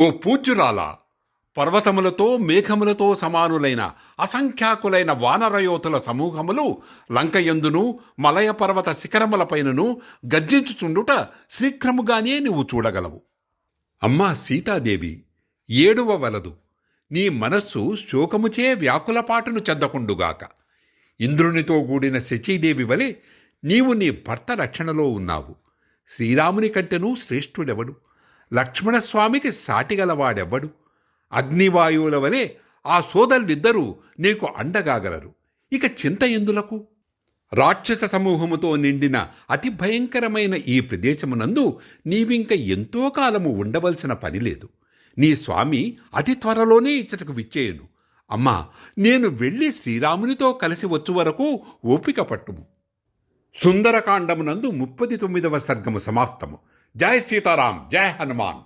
ఓ పూజ్యురాలా, పర్వతములతో మేఘములతో సమానులైన అసంఖ్యాకులైన వానరయోధుల సమూహములు లంకయందును మలయ పర్వత శిఖరములపైనను గర్జించుచుండుట శీఘ్రముగానే నీవు చూడగలవు. అమ్మా సీతాదేవి, ఏడువ వలదు. నీ మనస్సు శోకముచే వ్యాకులపాటును చెందకుండుగాక. ఇంద్రునితో కూడిన శచీదేవి వలె నీవు నీ భర్త రక్షణలో ఉన్నావు. శ్రీరాముని కంటెనూ శ్రేష్ఠుడెవడు? లక్ష్మణస్వామికి సాటిగలవాడెవ్వడు? అగ్నివాయువుల వలె ఆ సోదరులిద్దరూ నీకు అండగాగలరు. ఇక చింత ఎందులకు? రాక్షస సమూహముతో నిండిన అతి భయంకరమైన ఈ ప్రదేశమునందు నీవింక ఎంతో కాలము ఉండవలసిన పని లేదు. నీ స్వామి అతి త్వరలోనే ఇచ్చటకు విచ్చేయును. అమ్మా, నేను వెళ్ళి శ్రీరామునితో కలిసి వచ్చు వరకు ఓపిక పట్టుము. సుందరకాండమునందు 39వ సర్గము సమాప్తము. జై సీతారాం, జై హనుమాన్.